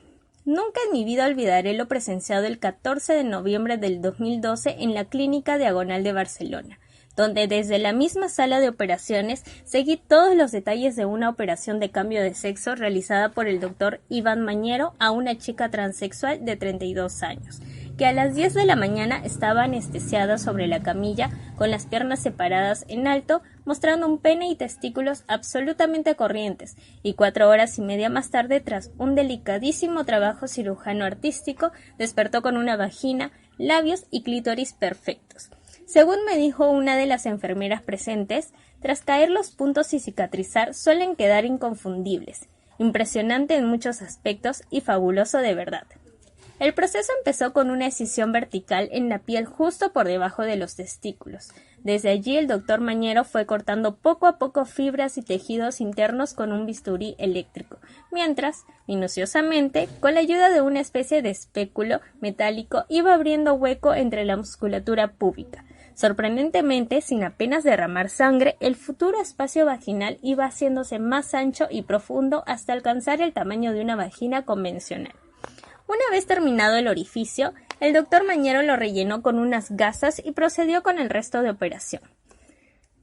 Nunca en mi vida olvidaré lo presenciado el 14 de noviembre del 2012 en la Clínica Diagonal de Barcelona, donde desde la misma sala de operaciones seguí todos los detalles de una operación de cambio de sexo realizada por el doctor Iván Mañero a una chica transexual de 32 años, que a las 10 de la mañana estaba anestesiada sobre la camilla, con las piernas separadas en alto, mostrando un pene y testículos absolutamente corrientes, y 4 horas y media más tarde, tras un delicadísimo trabajo cirujano artístico, despertó con una vagina, labios y clítoris perfectos. Según me dijo una de las enfermeras presentes, tras caer los puntos y cicatrizar suelen quedar inconfundibles, impresionante en muchos aspectos y fabuloso de verdad. El proceso empezó con una excisión vertical en la piel justo por debajo de los testículos. Desde allí el doctor Mañero fue cortando poco a poco fibras y tejidos internos con un bisturí eléctrico, mientras, minuciosamente, con la ayuda de una especie de espéculo metálico, iba abriendo hueco entre la musculatura púbica. Sorprendentemente, sin apenas derramar sangre, el futuro espacio vaginal iba haciéndose más ancho y profundo hasta alcanzar el tamaño de una vagina convencional. Una vez terminado el orificio, el doctor Mañero lo rellenó con unas gasas y procedió con el resto de operación.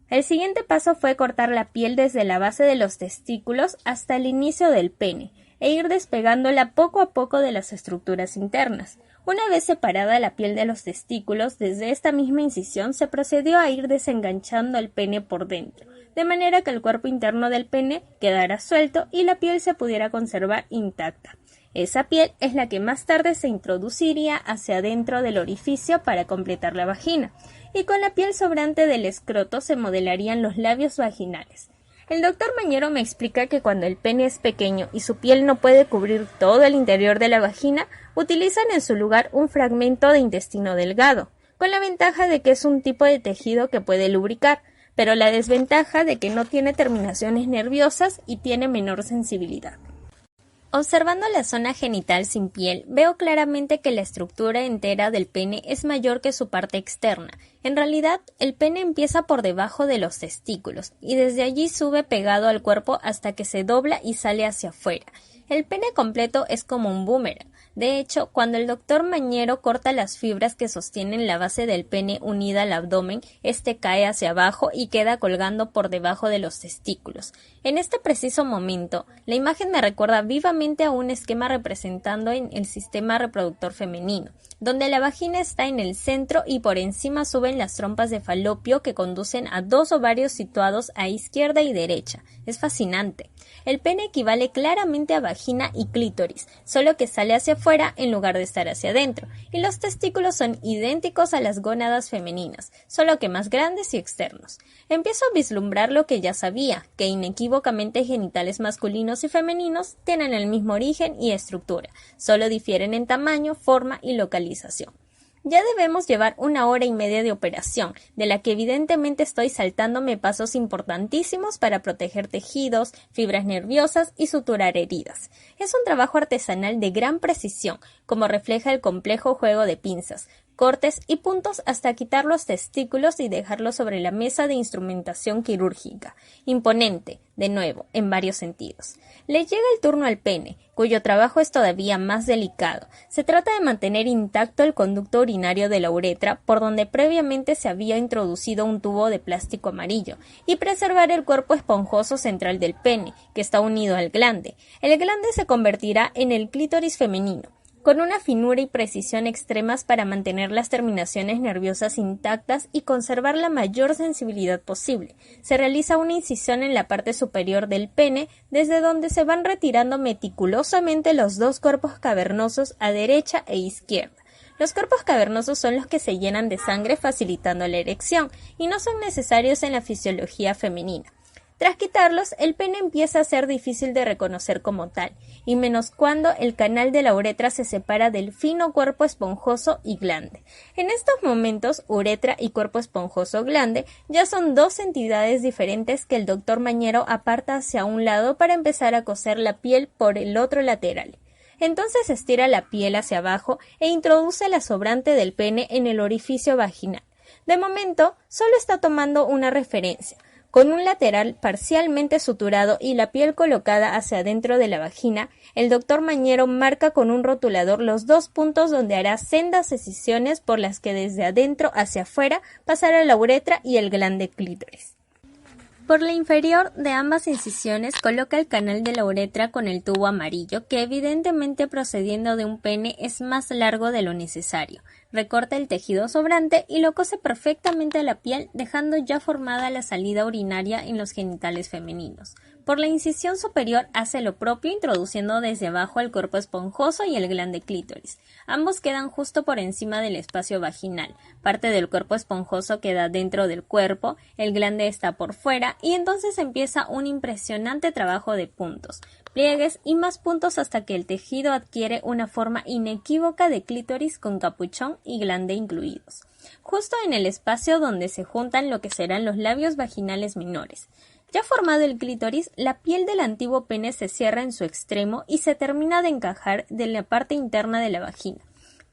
El siguiente paso fue cortar la piel desde la base de los testículos hasta el inicio del pene e ir despegándola poco a poco de las estructuras internas. Una vez separada la piel de los testículos, desde esta misma incisión se procedió a ir desenganchando el pene por dentro, de manera que el cuerpo interno del pene quedara suelto y la piel se pudiera conservar intacta. Esa piel es la que más tarde se introduciría hacia adentro del orificio para completar la vagina, y con la piel sobrante del escroto se modelarían los labios vaginales. El doctor Mañero me explica que cuando el pene es pequeño y su piel no puede cubrir todo el interior de la vagina, utilizan en su lugar un fragmento de intestino delgado, con la ventaja de que es un tipo de tejido que puede lubricar, pero la desventaja de que no tiene terminaciones nerviosas y tiene menor sensibilidad. Observando la zona genital sin piel, veo claramente que la estructura entera del pene es mayor que su parte externa. En realidad, el pene empieza por debajo de los testículos y desde allí sube pegado al cuerpo hasta que se dobla y sale hacia afuera. El pene completo es como un boomerang. De hecho, cuando el doctor Mañero corta las fibras que sostienen la base del pene unida al abdomen, este cae hacia abajo y queda colgando por debajo de los testículos. En este preciso momento, la imagen me recuerda vivamente a un esquema representando en el sistema reproductor femenino, donde la vagina está en el centro y por encima suben las trompas de falopio que conducen a 2 ovarios situados a izquierda y derecha. Es fascinante. El pene equivale claramente a vagina y clítoris, solo que sale hacia afuera en lugar de estar hacia adentro, y los testículos son idénticos a las gónadas femeninas, solo que más grandes y externos. Empiezo a vislumbrar lo que ya sabía, que inequívocamente genitales masculinos y femeninos tienen el mismo origen y estructura, solo difieren en tamaño, forma y localización. Ya debemos llevar 1 hora y media de operación, de la que evidentemente estoy saltándome pasos importantísimos para proteger tejidos, fibras nerviosas y suturar heridas. Es un trabajo artesanal de gran precisión, como refleja el complejo juego de pinzas, cortes y puntos hasta quitar los testículos y dejarlos sobre la mesa de instrumentación quirúrgica. Imponente, de nuevo, en varios sentidos. Le llega el turno al pene, cuyo trabajo es todavía más delicado. Se trata de mantener intacto el conducto urinario de la uretra, por donde previamente se había introducido un tubo de plástico amarillo, y preservar el cuerpo esponjoso central del pene, que está unido al glande. El glande se convertirá en el clítoris femenino, con una finura y precisión extremas para mantener las terminaciones nerviosas intactas y conservar la mayor sensibilidad posible. Se realiza una incisión en la parte superior del pene, desde donde se van retirando meticulosamente los dos cuerpos cavernosos a derecha e izquierda. Los cuerpos cavernosos son los que se llenan de sangre facilitando la erección y no son necesarios en la fisiología femenina. Tras quitarlos, el pene empieza a ser difícil de reconocer como tal, y menos cuando el canal de la uretra se separa del fino cuerpo esponjoso y glande. En estos momentos, uretra y cuerpo esponjoso glande ya son dos entidades diferentes que el doctor Mañero aparta hacia un lado para empezar a coser la piel por el otro lateral. Entonces estira la piel hacia abajo e introduce la sobrante del pene en el orificio vaginal. De momento, solo está tomando una referencia. Con un lateral parcialmente suturado y la piel colocada hacia adentro de la vagina, el doctor Mañero marca con un rotulador los dos puntos donde hará sendas excisiones por las que desde adentro hacia afuera pasará la uretra y el glande clítoris. Por la inferior de ambas incisiones coloca el canal de la uretra con el tubo amarillo, que evidentemente procediendo de un pene es más largo de lo necesario. Recorta el tejido sobrante y lo cose perfectamente a la piel, dejando ya formada la salida urinaria en los genitales femeninos. Por la incisión superior hace lo propio, introduciendo desde abajo el cuerpo esponjoso y el glande clítoris. Ambos quedan justo por encima del espacio vaginal. Parte del cuerpo esponjoso queda dentro del cuerpo, el glande está por fuera y entonces empieza un impresionante trabajo de puntos, pliegues y más puntos hasta que el tejido adquiere una forma inequívoca de clítoris con capuchón y glande incluidos, justo en el espacio donde se juntan lo que serán los labios vaginales menores. Ya formado el clítoris, la piel del antiguo pene se cierra en su extremo y se termina de encajar de la parte interna de la vagina.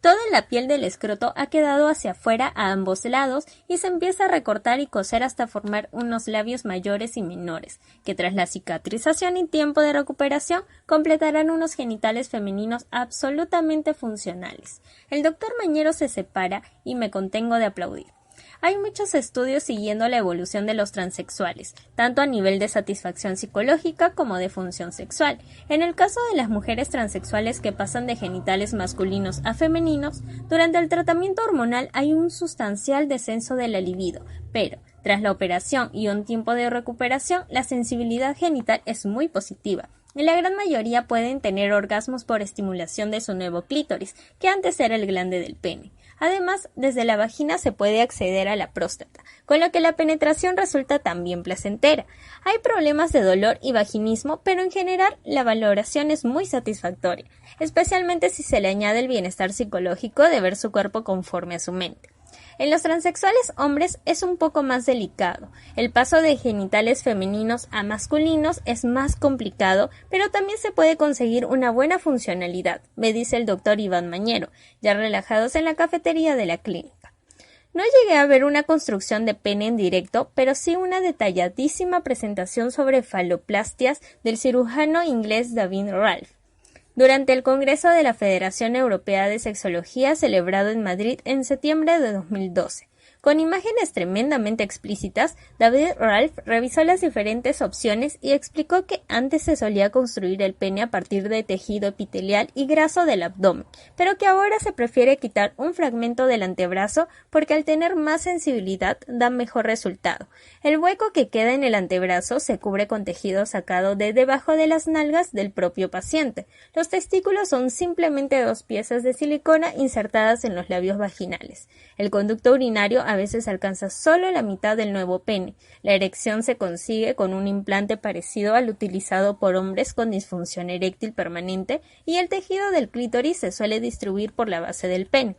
Toda la piel del escroto ha quedado hacia afuera a ambos lados y se empieza a recortar y coser hasta formar unos labios mayores y menores, que tras la cicatrización y tiempo de recuperación completarán unos genitales femeninos absolutamente funcionales. El doctor Mañero se separa y me contengo de aplaudir. Hay muchos estudios siguiendo la evolución de los transexuales, tanto a nivel de satisfacción psicológica como de función sexual. En el caso de las mujeres transexuales que pasan de genitales masculinos a femeninos, durante el tratamiento hormonal hay un sustancial descenso de la libido, pero tras la operación y un tiempo de recuperación, la sensibilidad genital es muy positiva. Y la gran mayoría pueden tener orgasmos por estimulación de su nuevo clítoris, que antes era el glande del pene. Además, desde la vagina se puede acceder a la próstata, con lo que la penetración resulta también placentera. Hay problemas de dolor y vaginismo, pero en general la valoración es muy satisfactoria, especialmente si se le añade el bienestar psicológico de ver su cuerpo conforme a su mente. En los transexuales hombres es un poco más delicado. El paso de genitales femeninos a masculinos es más complicado, pero también se puede conseguir una buena funcionalidad, me dice el doctor Iván Mañero, ya relajados en la cafetería de la clínica. No llegué a ver una construcción de pene en directo, pero sí una detalladísima presentación sobre faloplastias del cirujano inglés David Ralph, durante el Congreso de la Federación Europea de Sexología celebrado en Madrid en septiembre de 2012. Con imágenes tremendamente explícitas, David Ralph revisó las diferentes opciones y explicó que antes se solía construir el pene a partir de tejido epitelial y graso del abdomen, pero que ahora se prefiere quitar un fragmento del antebrazo porque al tener más sensibilidad da mejor resultado. El hueco que queda en el antebrazo se cubre con tejido sacado de debajo de las nalgas del propio paciente. Los testículos son simplemente dos piezas de silicona insertadas en los labios vaginales. El conducto urinario a veces alcanza solo la mitad del nuevo pene. La erección se consigue con un implante parecido al utilizado por hombres con disfunción eréctil permanente y el tejido del clítoris se suele distribuir por la base del pene.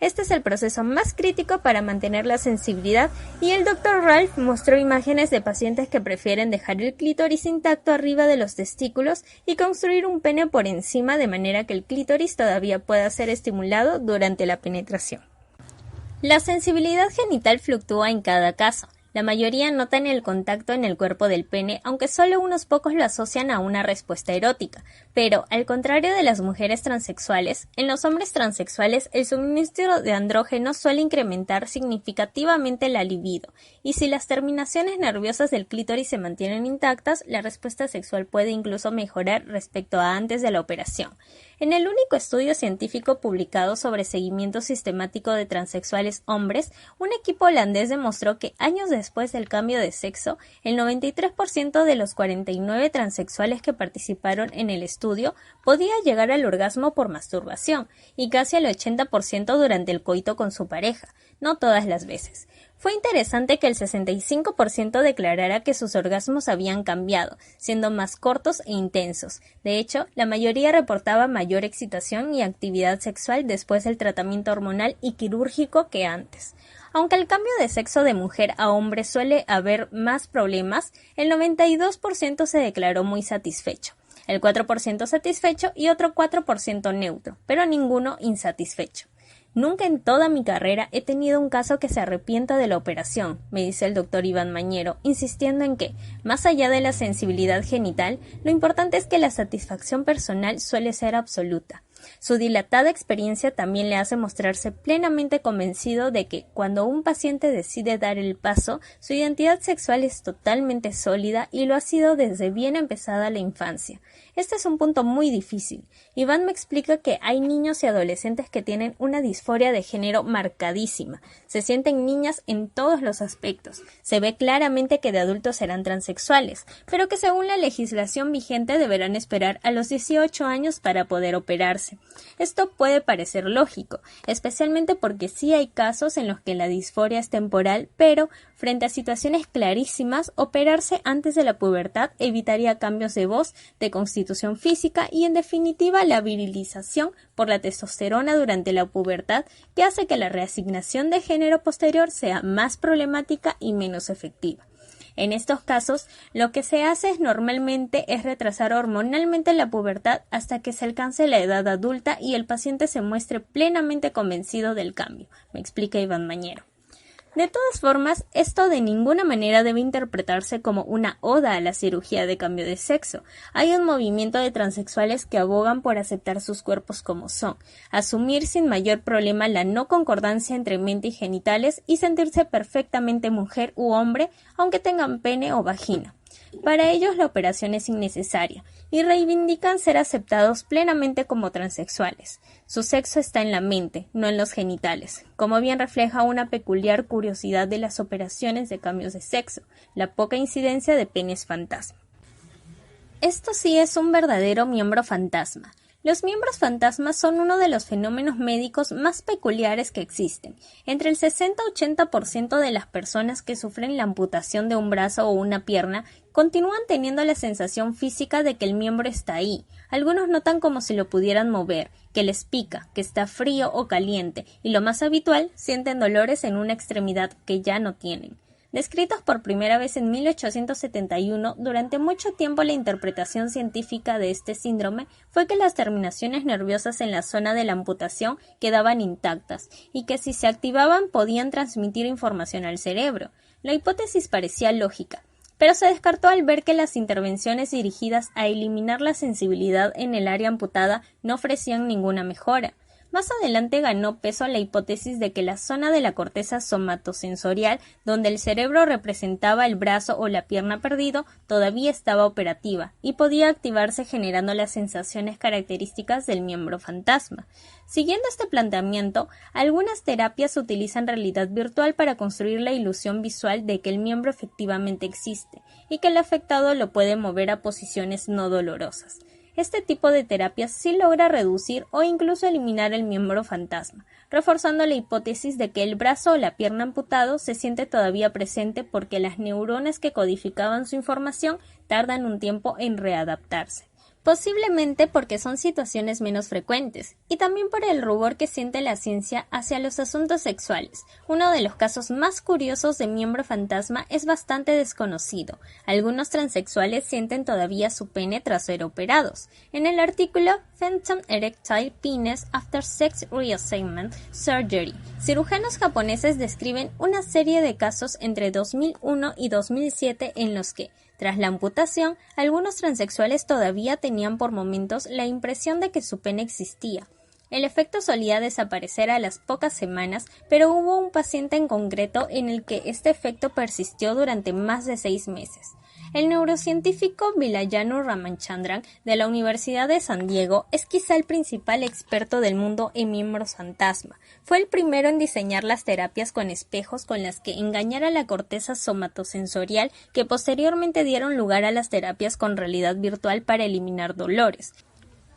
Este es el proceso más crítico para mantener la sensibilidad y el Dr. Ralph mostró imágenes de pacientes que prefieren dejar el clítoris intacto arriba de los testículos y construir un pene por encima de manera que el clítoris todavía pueda ser estimulado durante la penetración. La sensibilidad genital fluctúa en cada caso. La mayoría notan el contacto en el cuerpo del pene, aunque solo unos pocos lo asocian a una respuesta erótica. Pero, al contrario de las mujeres transexuales, en los hombres transexuales el suministro de andrógenos suele incrementar significativamente la libido, y si las terminaciones nerviosas del clítoris se mantienen intactas, la respuesta sexual puede incluso mejorar respecto a antes de la operación. En el único estudio científico publicado sobre seguimiento sistemático de transexuales hombres, un equipo holandés demostró que años después del cambio de sexo, el 93% de los 49 transexuales que participaron en el estudio podía llegar al orgasmo por masturbación, y casi al 80% durante el coito con su pareja, no todas las veces. Fue interesante que el 65% declarara que sus orgasmos habían cambiado, siendo más cortos e intensos. De hecho, la mayoría reportaba mayor excitación y actividad sexual después del tratamiento hormonal y quirúrgico que antes. Aunque el cambio de sexo de mujer a hombre suele haber más problemas, el 92% se declaró muy satisfecho, el 4% satisfecho y otro 4% neutro, pero ninguno insatisfecho. Nunca en toda mi carrera he tenido un caso que se arrepienta de la operación, me dice el doctor Iván Mañero, insistiendo en que, más allá de la sensibilidad genital, lo importante es que la satisfacción personal suele ser absoluta. Su dilatada experiencia también le hace mostrarse plenamente convencido de que, cuando un paciente decide dar el paso, su identidad sexual es totalmente sólida y lo ha sido desde bien empezada la infancia. Este es un punto muy difícil. Iván me explica que hay niños y adolescentes que tienen una disforia de género marcadísima. Se sienten niñas en todos los aspectos. Se ve claramente que de adultos serán transexuales, pero que según la legislación vigente deberán esperar a los 18 años para poder operarse. Esto puede parecer lógico, especialmente porque sí hay casos en los que la disforia es temporal, pero, frente a situaciones clarísimas, operarse antes de la pubertad evitaría cambios de voz, de constitución física y, en definitiva, la virilización por la testosterona durante la pubertad, que hace que la reasignación de género posterior sea más problemática y menos efectiva. En estos casos, lo que se hace normalmente es retrasar hormonalmente la pubertad hasta que se alcance la edad adulta y el paciente se muestre plenamente convencido del cambio, me explica Iván Mañero. De todas formas, esto de ninguna manera debe interpretarse como una oda a la cirugía de cambio de sexo. Hay un movimiento de transexuales que abogan por aceptar sus cuerpos como son, asumir sin mayor problema la no concordancia entre mente y genitales y sentirse perfectamente mujer u hombre, aunque tengan pene o vagina. Para ellos la operación es innecesaria y reivindican ser aceptados plenamente como transexuales. Su sexo está en la mente, no en los genitales, como bien refleja una peculiar curiosidad de las operaciones de cambios de sexo, la poca incidencia de penes fantasma. Esto sí es un verdadero miembro fantasma. Los miembros fantasmas son uno de los fenómenos médicos más peculiares que existen. Entre el 60-80% de las personas que sufren la amputación de un brazo o una pierna continúan teniendo la sensación física de que el miembro está ahí. Algunos notan como si lo pudieran mover, que les pica, que está frío o caliente, y lo más habitual, sienten dolores en una extremidad que ya no tienen. Descritos por primera vez en 1871, durante mucho tiempo la interpretación científica de este síndrome fue que las terminaciones nerviosas en la zona de la amputación quedaban intactas y que si se activaban podían transmitir información al cerebro. La hipótesis parecía lógica, pero se descartó al ver que las intervenciones dirigidas a eliminar la sensibilidad en el área amputada no ofrecían ninguna mejora. Más adelante ganó peso la hipótesis de que la zona de la corteza somatosensorial, donde el cerebro representaba el brazo o la pierna perdido, todavía estaba operativa y podía activarse generando las sensaciones características del miembro fantasma. Siguiendo este planteamiento, algunas terapias utilizan realidad virtual para construir la ilusión visual de que el miembro efectivamente existe y que el afectado lo puede mover a posiciones no dolorosas. Este tipo de terapias sí logra reducir o incluso eliminar el miembro fantasma, reforzando la hipótesis de que el brazo o la pierna amputado se siente todavía presente porque las neuronas que codificaban su información tardan un tiempo en readaptarse. Posiblemente porque son situaciones menos frecuentes, y también por el rubor que siente la ciencia hacia los asuntos sexuales. Uno de los casos más curiosos de miembro fantasma es bastante desconocido. Algunos transexuales sienten todavía su pene tras ser operados. En el artículo Phantom Erectile Penis After Sex Reassignment Surgery, cirujanos japoneses describen una serie de casos entre 2001 y 2007 en los que, tras la amputación, algunos transexuales todavía tenían por momentos la impresión de que su pene existía. El efecto solía desaparecer a las pocas semanas, pero hubo un paciente en concreto en el que este efecto persistió durante más de 6 meses. El neurocientífico Vilayanu Ramachandran de la Universidad de San Diego es quizá el principal experto del mundo en miembros fantasma. Fue el primero en diseñar las terapias con espejos con las que engañar a la corteza somatosensorial que posteriormente dieron lugar a las terapias con realidad virtual para eliminar dolores.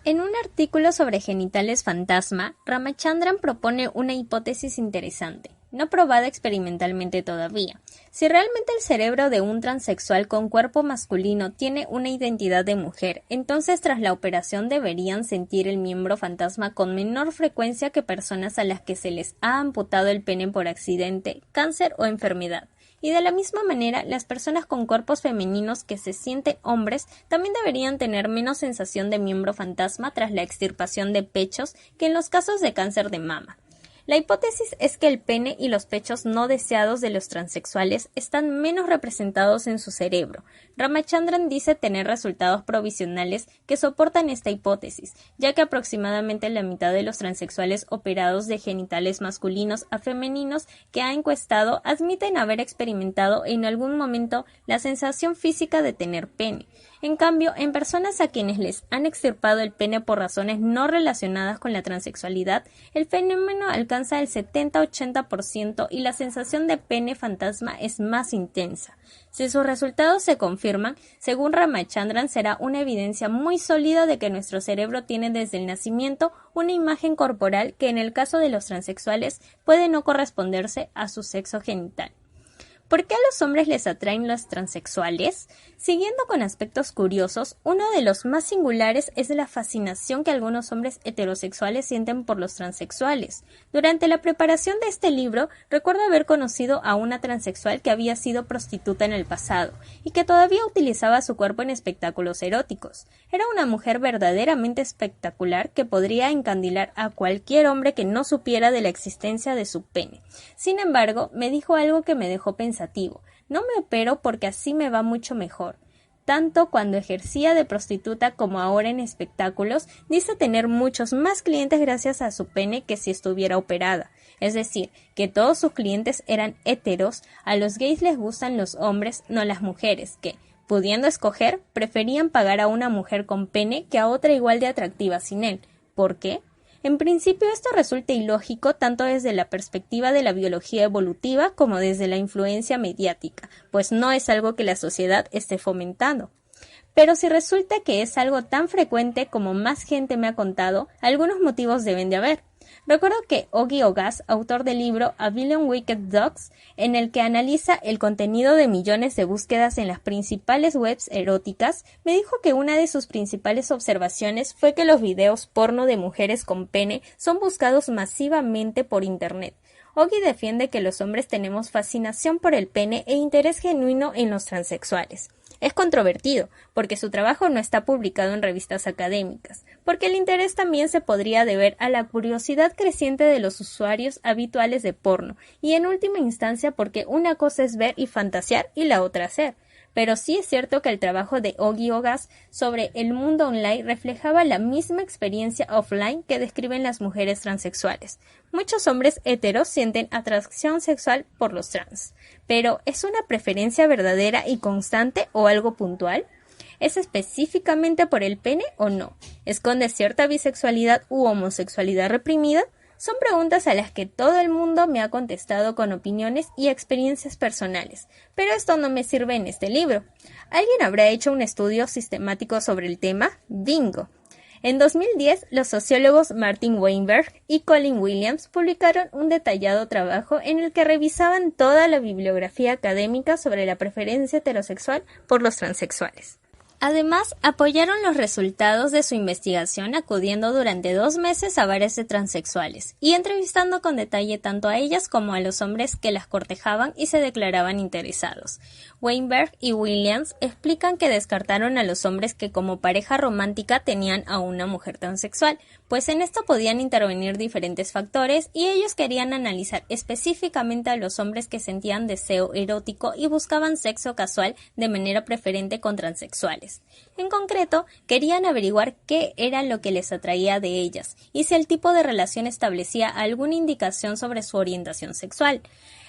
En un artículo sobre genitales fantasma, Ramachandran propone una hipótesis interesante, no probada experimentalmente todavía. Si realmente el cerebro de un transexual con cuerpo masculino tiene una identidad de mujer, entonces tras la operación deberían sentir el miembro fantasma con menor frecuencia que personas a las que se les ha amputado el pene por accidente, cáncer o enfermedad. Y de la misma manera, las personas con cuerpos femeninos que se sienten hombres también deberían tener menos sensación de miembro fantasma tras la extirpación de pechos que en los casos de cáncer de mama. La hipótesis es que el pene y los pechos no deseados de los transexuales están menos representados en su cerebro. Ramachandran dice tener resultados provisionales que soportan esta hipótesis, ya que aproximadamente la mitad de los transexuales operados de genitales masculinos a femeninos que ha encuestado admiten haber experimentado en algún momento la sensación física de tener pene. En cambio, en personas a quienes les han extirpado el pene por razones no relacionadas con la transexualidad, el fenómeno alcanza el 70-80% y la sensación de pene fantasma es más intensa. Si sus resultados se confirman, según Ramachandran, será una evidencia muy sólida de que nuestro cerebro tiene desde el nacimiento una imagen corporal que en el caso de los transexuales puede no corresponderse a su sexo genital. ¿Por qué a los hombres les atraen los transexuales? Siguiendo con aspectos curiosos, uno de los más singulares es la fascinación que algunos hombres heterosexuales sienten por los transexuales. Durante la preparación de este libro, recuerdo haber conocido a una transexual que había sido prostituta en el pasado y que todavía utilizaba su cuerpo en espectáculos eróticos. Era una mujer verdaderamente espectacular que podría encandilar a cualquier hombre que no supiera de la existencia de su pene. Sin embargo, me dijo algo que me dejó pensativo. No me opero porque así me va mucho mejor. Tanto cuando ejercía de prostituta como ahora en espectáculos, dice tener muchos más clientes gracias a su pene que si estuviera operada. Es decir, que todos sus clientes eran héteros, a los gays les gustan los hombres, no las mujeres, que, pudiendo escoger, preferían pagar a una mujer con pene que a otra igual de atractiva sin él. ¿Por qué? En principio esto resulta ilógico tanto desde la perspectiva de la biología evolutiva como desde la influencia mediática, pues no es algo que la sociedad esté fomentando. Pero si resulta que es algo tan frecuente como más gente me ha contado, algunos motivos deben de haber. Recuerdo que Ogi Ogas, autor del libro A Billion Wicked Dogs, en el que analiza el contenido de millones de búsquedas en las principales webs eróticas, me dijo que una de sus principales observaciones fue que los videos porno de mujeres con pene son buscados masivamente por Internet. Ogi defiende que los hombres tenemos fascinación por el pene e interés genuino en los transexuales. Es controvertido, porque su trabajo no está publicado en revistas académicas, porque el interés también se podría deber a la curiosidad creciente de los usuarios habituales de porno, y en última instancia porque una cosa es ver y fantasear y la otra hacer. Pero sí es cierto que el trabajo de Ogi Ogas sobre el mundo online reflejaba la misma experiencia offline que describen las mujeres transexuales. Muchos hombres heteros sienten atracción sexual por los trans, pero ¿es una preferencia verdadera y constante o algo puntual? ¿Es específicamente por el pene o no? ¿Esconde cierta bisexualidad u homosexualidad reprimida? Son preguntas a las que todo el mundo me ha contestado con opiniones y experiencias personales, pero esto no me sirve en este libro. ¿Alguien habrá hecho un estudio sistemático sobre el tema? ¡Bingo! En 2010, los sociólogos Martin Weinberg y Colin Williams publicaron un detallado trabajo en el que revisaban toda la bibliografía académica sobre la preferencia heterosexual por los transexuales. Además, apoyaron los resultados de su investigación acudiendo durante 2 meses a bares de transexuales y entrevistando con detalle tanto a ellas como a los hombres que las cortejaban y se declaraban interesados. Weinberg y Williams explican que descartaron a los hombres que como pareja romántica tenían a una mujer transexual, pues en esto podían intervenir diferentes factores y ellos querían analizar específicamente a los hombres que sentían deseo erótico y buscaban sexo casual de manera preferente con transexuales. En concreto, querían averiguar qué era lo que les atraía de ellas y si el tipo de relación establecía alguna indicación sobre su orientación sexual.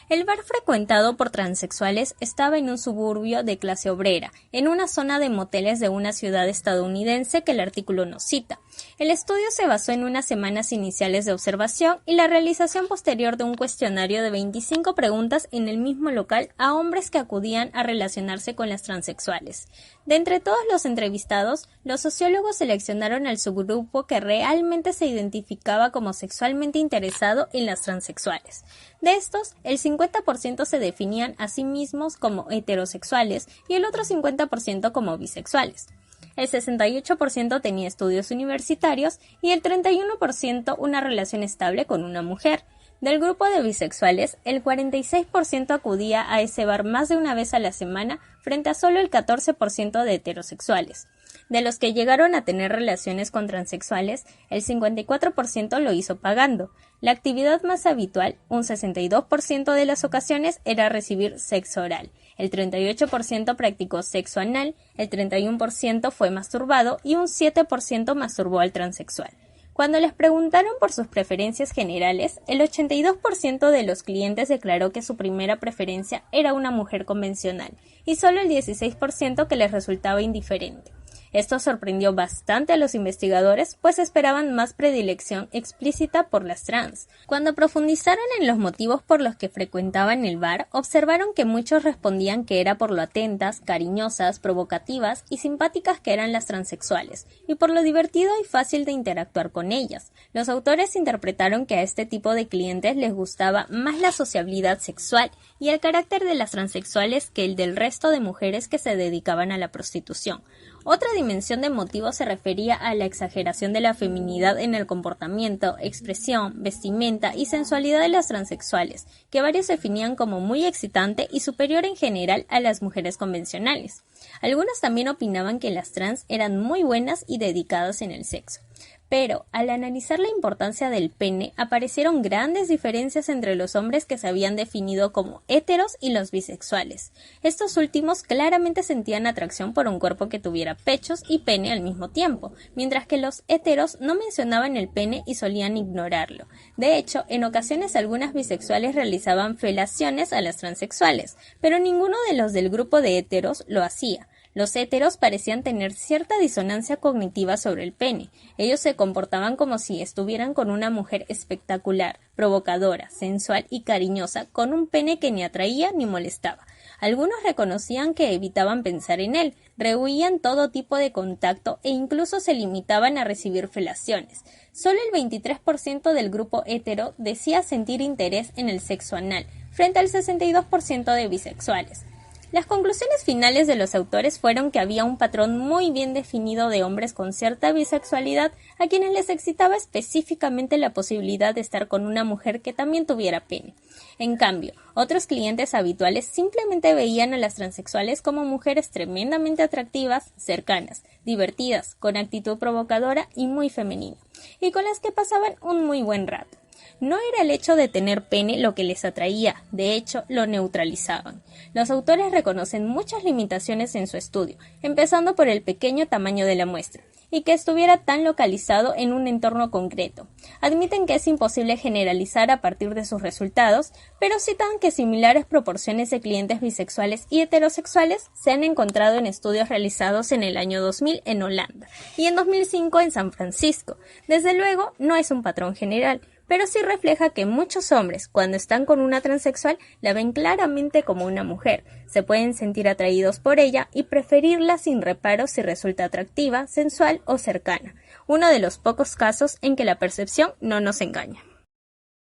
El bar frecuentado por transexuales estaba en un suburbio de clase obrera, en una zona de moteles de una ciudad estadounidense que el artículo no cita. El estudio se basó en unas semanas iniciales de observación y la realización posterior de un cuestionario de 25 preguntas en el mismo local a hombres que acudían a relacionarse con las transexuales. De entre todos los entrevistados, los sociólogos seleccionaron al subgrupo que realmente se identificaba como sexualmente interesado en las transexuales. De estos, el 50% se definían a sí mismos como heterosexuales y el otro 50% como bisexuales. El 68% tenía estudios universitarios y el 31% una relación estable con una mujer. Del grupo de bisexuales, el 46% acudía a ese bar más de una vez a la semana frente a solo el 14% de heterosexuales. De los que llegaron a tener relaciones con transexuales, el 54% lo hizo pagando. La actividad más habitual, un 62% de las ocasiones, era recibir sexo oral. El 38% practicó sexo anal, el 31% fue masturbado y un 7% masturbó al transexual. Cuando les preguntaron por sus preferencias generales, el 82% de los clientes declaró que su primera preferencia era una mujer convencional y solo el 16% que les resultaba indiferente. Esto sorprendió bastante a los investigadores, pues esperaban más predilección explícita por las trans. Cuando profundizaron en los motivos por los que frecuentaban el bar, observaron que muchos respondían que era por lo atentas, cariñosas, provocativas y simpáticas que eran las transexuales, y por lo divertido y fácil de interactuar con ellas. Los autores interpretaron que a este tipo de clientes les gustaba más la sociabilidad sexual y el carácter de las transexuales que el del resto de mujeres que se dedicaban a la prostitución. Otra dimensión de motivo se refería a la exageración de la feminidad en el comportamiento, expresión, vestimenta y sensualidad de las transexuales, que varios definían como muy excitante y superior en general a las mujeres convencionales. Algunos también opinaban que las trans eran muy buenas y dedicadas en el sexo. Pero, al analizar la importancia del pene, aparecieron grandes diferencias entre los hombres que se habían definido como héteros y los bisexuales. Estos últimos claramente sentían atracción por un cuerpo que tuviera pechos y pene al mismo tiempo, mientras que los héteros no mencionaban el pene y solían ignorarlo. De hecho, en ocasiones algunas bisexuales realizaban felaciones a las transexuales, pero ninguno de los del grupo de héteros lo hacía. Los héteros parecían tener cierta disonancia cognitiva sobre el pene. Ellos se comportaban como si estuvieran con una mujer espectacular, provocadora, sensual y cariñosa, con un pene que ni atraía ni molestaba. Algunos reconocían que evitaban pensar en él, rehuían todo tipo de contacto e incluso se limitaban a recibir felaciones. Solo el 23% del grupo hétero decía sentir interés en el sexo anal, frente al 62% de bisexuales. Las conclusiones finales de los autores fueron que había un patrón muy bien definido de hombres con cierta bisexualidad a quienes les excitaba específicamente la posibilidad de estar con una mujer que también tuviera pene. En cambio, otros clientes habituales simplemente veían a las transexuales como mujeres tremendamente atractivas, cercanas, divertidas, con actitud provocadora y muy femenina, y con las que pasaban un muy buen rato. No era el hecho de tener pene lo que les atraía, de hecho, lo neutralizaban. Los autores reconocen muchas limitaciones en su estudio, empezando por el pequeño tamaño de la muestra, y que estuviera tan localizado en un entorno concreto. Admiten que es imposible generalizar a partir de sus resultados, pero citan que similares proporciones de clientes bisexuales y heterosexuales se han encontrado en estudios realizados en el año 2000 en Holanda y en 2005 en San Francisco. Desde luego, no es un patrón general, pero sí refleja que muchos hombres, cuando están con una transexual, la ven claramente como una mujer, se pueden sentir atraídos por ella y preferirla sin reparo si resulta atractiva, sensual o cercana, uno de los pocos casos en que la percepción no nos engaña.